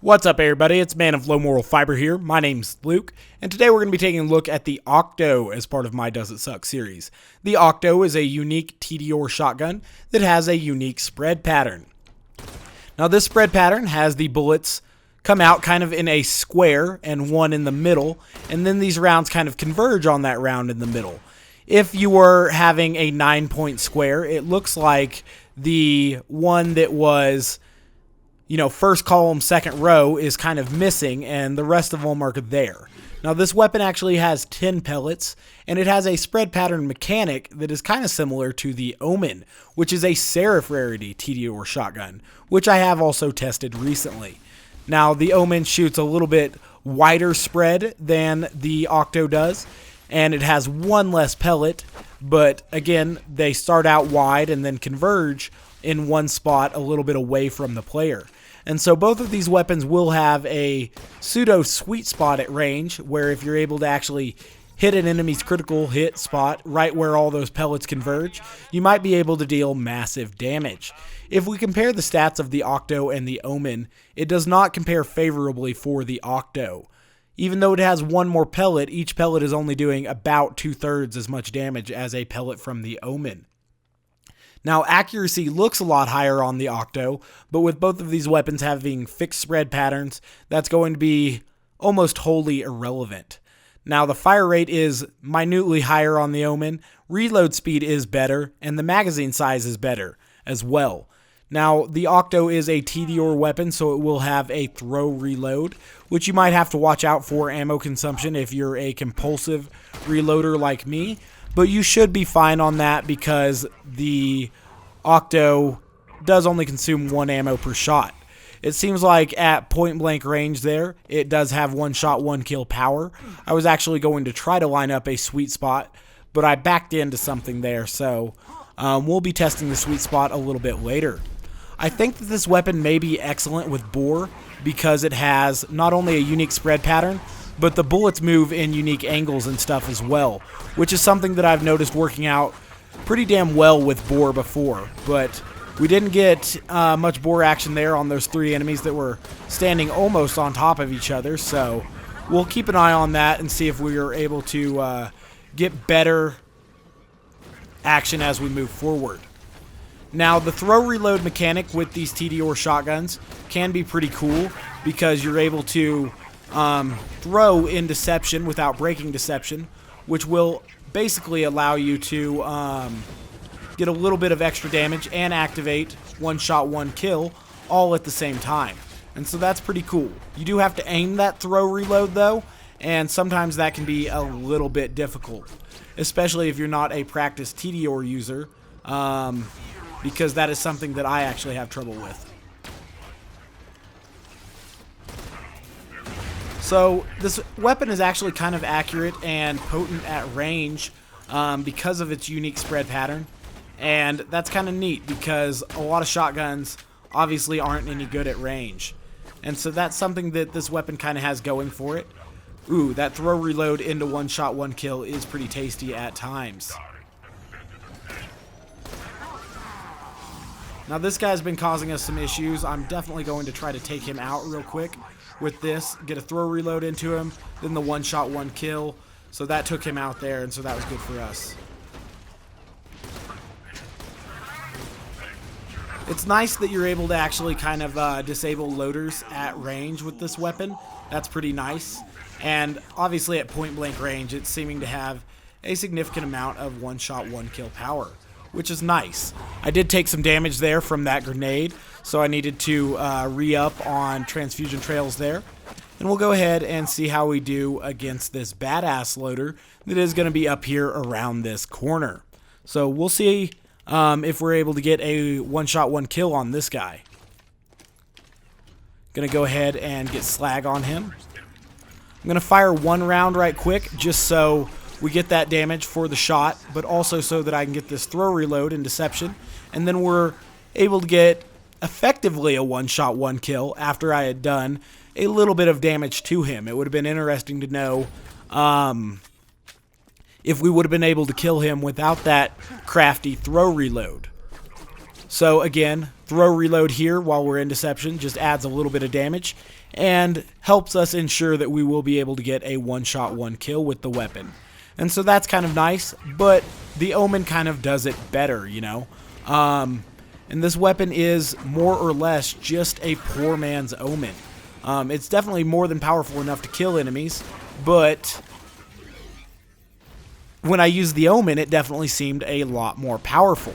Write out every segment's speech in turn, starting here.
What's up, everybody? It's Man of Low Moral Fiber here. My name's Luke, and today we're going to be taking a look at the Octo as part of my Does It Suck series. The Octo is a unique Tediore shotgun that has a unique spread pattern. Now, this spread pattern has the bullets come out kind of in a square and one in the middle, and then these rounds kind of converge on that round in the middle. If you were having a 9-point square, it looks like the one that was first column, second row is kind of missing, and the rest of them are there. Now, this weapon actually has 10 pellets, and it has a spread pattern mechanic that is kind of similar to the Omen, which is a Seraph rarity Tediore shotgun, which I have also tested recently. Now, the Omen shoots a little bit wider spread than the Octo does, and it has one less pellet, but again, they start out wide and then converge in one spot a little bit away from the player. And so both of these weapons will have a pseudo sweet spot at range, where if you're able to actually hit an enemy's critical hit spot right where all those pellets converge, you might be able to deal massive damage. If we compare the stats of the Octo and the Omen, it does not compare favorably for the Octo. Even though it has one more pellet, each pellet is only doing about 2/3 as much damage as a pellet from the Omen. Now, accuracy looks a lot higher on the Octo, but with both of these weapons having fixed spread patterns, that's going to be almost wholly irrelevant. Now, the fire rate is minutely higher on the Omen, reload speed is better, and the magazine size is better as well. Now, the Octo is a Tediore weapon, so it will have a throw reload, which you might have to watch out for ammo consumption if you're a compulsive reloader like me. But you should be fine on that because the Octo does only consume 1 ammo per shot. It seems like at point blank range there, it does have 1 shot, 1 kill power. I was actually going to try to line up a sweet spot, but I backed into something there, so we'll be testing the sweet spot a little bit later. I think that this weapon may be excellent with bore because it has not only a unique spread pattern, but the bullets move in unique angles and stuff as well, which is something that I've noticed working out pretty damn well with bore before. But we didn't get much bore action there on those 3 enemies that were standing almost on top of each other, so we'll keep an eye on that and see if we are able to get better action as we move forward. Now, the throw reload mechanic with these Tediore shotguns can be pretty cool because you're able to throw in deception without breaking deception, which will basically allow you to get a little bit of extra damage and activate 1 shot, 1 kill all at the same time. And so that's pretty cool. You do have to aim that throw reload though, and sometimes that can be a little bit difficult, especially if you're not a practiced Tediore user, because that is something that I actually have trouble with. So this weapon is actually kind of accurate and potent at range because of its unique spread pattern, and that's kind of neat because a lot of shotguns obviously aren't any good at range, and so that's something that this weapon kind of has going for it. Ooh, that throw reload into 1 shot, 1 kill is pretty tasty at times. Now, this guy's been causing us some issues. I'm definitely going to try to take him out real quick with this, get a throw reload into him, then the 1 shot, 1 kill. So that took him out there, and so that was good for us. It's nice that you're able to actually kind of disable loaders at range with this weapon. That's pretty nice. And obviously at point blank range, it's seeming to have a significant amount of 1 shot, 1 kill power, which is nice. I did take some damage there from that grenade, so I needed to re-up on transfusion trails there. And we'll go ahead and see how we do against this badass loader that is going to be up here around this corner. So we'll see if we're able to get a 1 shot, 1 kill on this guy. Gonna go ahead and get slag on him. I'm gonna fire 1 round right quick just so we get that damage for the shot, but also so that I can get this throw reload and deception, and then we're able to get effectively a 1 shot, 1 kill after I had done a little bit of damage to him. It would have been interesting to know if we would have been able to kill him without that crafty throw reload. So again, throw reload here while we're in deception just adds a little bit of damage and helps us ensure that we will be able to get a one-shot, one-kill with the weapon. And so that's kind of nice, but the Omen kind of does it better, you know. And this weapon is more or less just a poor man's Omen. It's definitely more than powerful enough to kill enemies, but when I used the Omen, it definitely seemed a lot more powerful.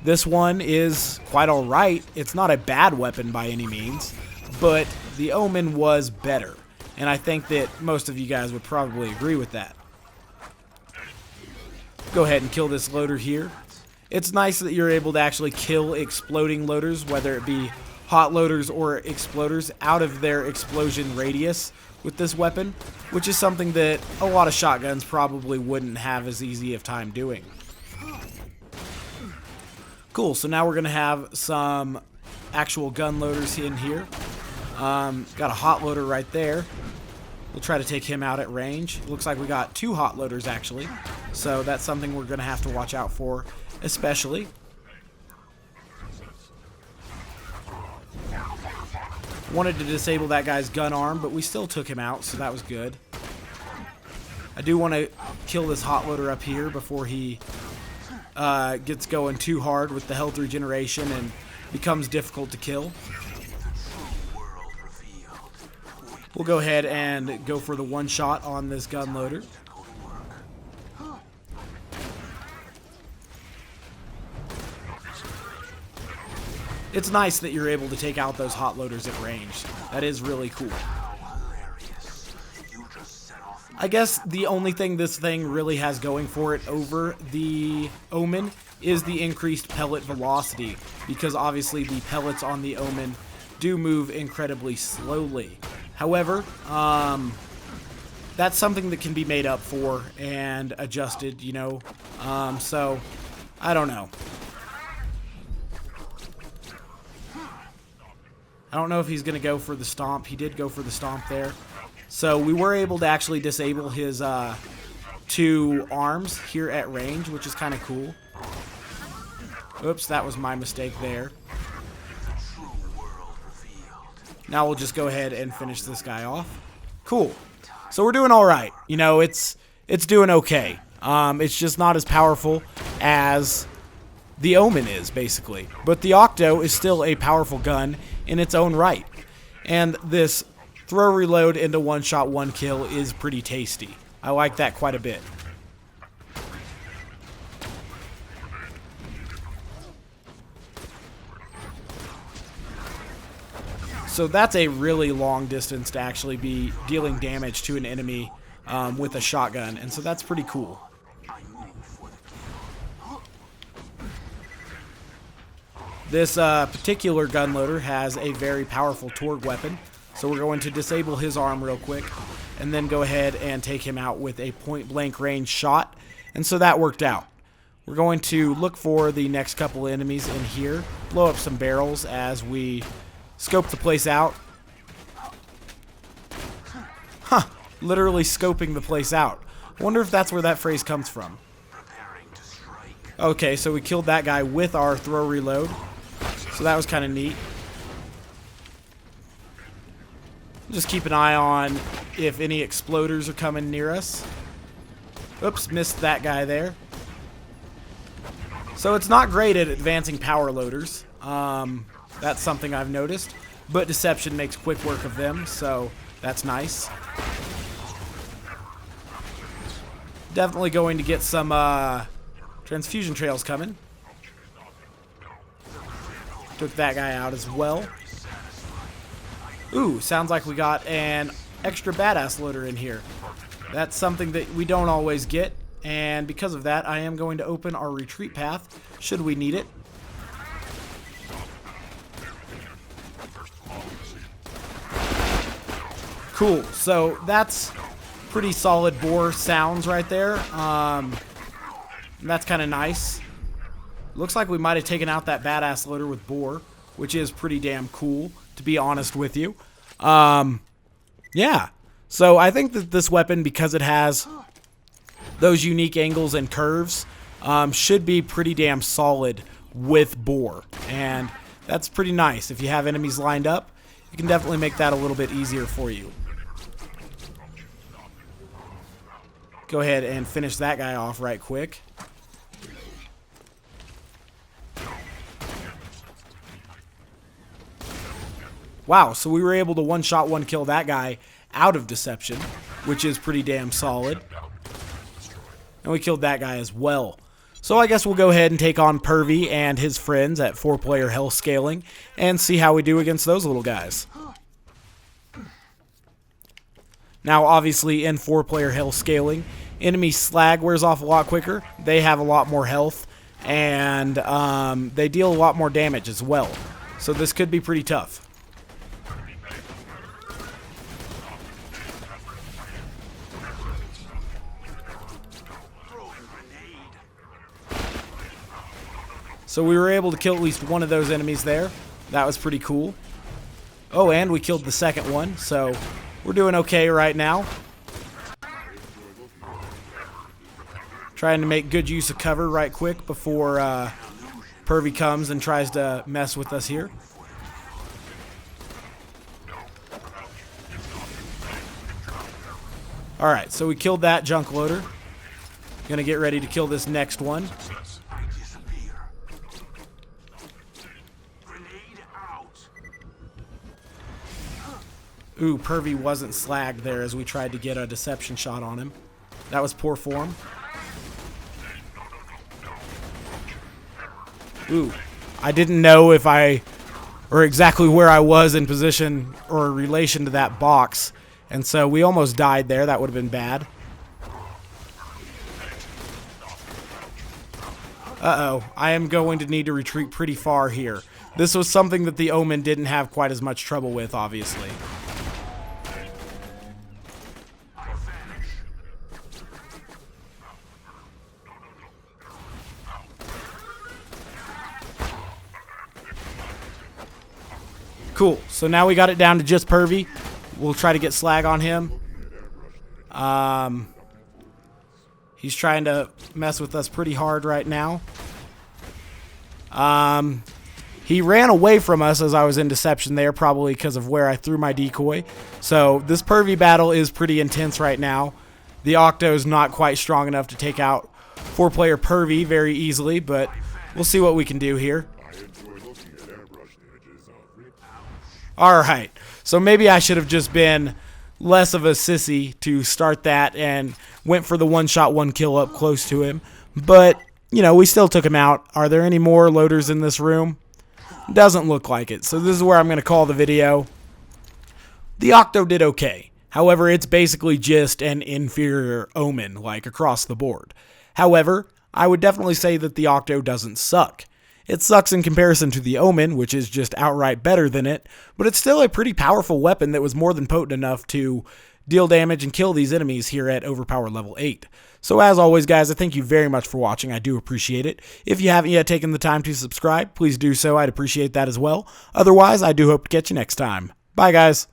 This one is quite alright. It's not a bad weapon by any means, but the Omen was better. And I think that most of you guys would probably agree with that. Go ahead and kill this loader here. It's nice that you're able to actually kill exploding loaders, whether it be hot loaders or exploders, out of their explosion radius with this weapon, which is something that a lot of shotguns probably wouldn't have as easy of time doing. Cool, so now we're going to have some actual gun loaders in here. Got a hot loader right there. We'll try to take him out at range. Looks like we got 2 hot loaders actually, so that's something we're going to have to watch out for, especially. Wanted to disable that guy's gun arm, but we still took him out, so that was good. I do want to kill this hot loader up here before he gets going too hard with the health regeneration and becomes difficult to kill. We'll go ahead and go for the one shot on this gun loader. It's nice that you're able to take out those hot loaders at range. That is really cool. I guess the only thing this thing really has going for it over the Omen is the increased pellet velocity, because obviously the pellets on the Omen do move incredibly slowly. However, that's something that can be made up for and adjusted, you know, so I don't know. I don't know if he's going to go for the stomp. He did go for the stomp there. So we were able to actually disable his 2 arms here at range, which is kind of cool. Oops, that was my mistake there. Now we'll just go ahead and finish this guy off. Cool. So we're doing all right. You know, it's doing okay. It's just not as powerful as the Omen is, basically. But the Octo is still a powerful gun in its own right. And this throw reload into one shot, one kill is pretty tasty. I like that quite a bit. So that's a really long distance to actually be dealing damage to an enemy with a shotgun, and so that's pretty cool. This particular gun loader has a very powerful Torgue weapon, so we're going to disable his arm real quick and then go ahead and take him out with a point-blank range shot, and so that worked out. We're going to look for the next couple enemies in here, blow up some barrels as we scope the place out. Huh, literally scoping the place out. I wonder if that's where that phrase comes from. Okay, so we killed that guy with our throw reload, so that was kind of neat. Just keep an eye on if any exploders are coming near us. Oops, missed that guy there. So it's not great at advancing power loaders. That's something I've noticed. But Deception makes quick work of them, so that's nice. Definitely going to get some transfusion trails coming. Took that guy out as well. Ooh, sounds like we got an extra badass loader in here. That's something that we don't always get, and because of that, I am going to open our retreat path, should we need it. Cool, so that's pretty solid bore sounds right there. That's kind of nice. Looks like we might have taken out that badass loader with bore, which is pretty damn cool, to be honest with you. Yeah, so I think that this weapon, because it has those unique angles and curves, should be pretty damn solid with bore. And That's pretty nice. If you have enemies lined up, it can definitely make that a little bit easier for you. Go ahead and finish that guy off right quick. Wow, so we were able to one-shot, one-kill that guy out of deception, which is pretty damn solid. And we killed that guy as well. So I guess we'll go ahead and take on Pervy and his friends at 4-player health scaling and see how we do against those little guys. Now, obviously, in 4-player health scaling, enemy slag wears off a lot quicker. They have a lot more health, and they deal a lot more damage as well. So this could be pretty tough. So we were able to kill at least one of those enemies there. That was pretty cool. Oh, and we killed the second one, so we're doing okay right now. Trying to make good use of cover right quick before Pervy comes and tries to mess with us here. Alright, so we killed that junk loader. Gonna get ready to kill this next one. Ooh, Pervy wasn't slagged there as we tried to get a deception shot on him. That was poor form. Ooh, I didn't know if or exactly where I was in position or in relation to that box. And so we almost died there. That would have been bad. Uh-oh, I am going to need to retreat pretty far here. This was something that the Omen didn't have quite as much trouble with, obviously. Cool, so now we got it down to just Pervy. We'll try to get slag on him. He's trying to mess with us pretty hard right now. He ran away from us as I was in deception there, probably because of where I threw my decoy. So this Pervy battle is pretty intense right now. The Octo is not quite strong enough to take out 4-player Pervy very easily, but we'll see what we can do here. Alright, so maybe I should have just been less of a sissy to start that and went for the one-shot, one-kill up close to him. But, you know, we still took him out. Are there any more loaders in this room? Doesn't look like it. So this is where I'm going to call the video. The Octo did okay. However, it's basically just an inferior Omen, like across the board. However, I would definitely say that the Octo doesn't suck. It sucks in comparison to the Omen, which is just outright better than it, but it's still a pretty powerful weapon that was more than potent enough to deal damage and kill these enemies here at Overpower level 8. So as always, guys, I thank you very much for watching. I do appreciate it. If you haven't yet taken the time to subscribe, please do so. I'd appreciate that as well. Otherwise, I do hope to catch you next time. Bye, guys.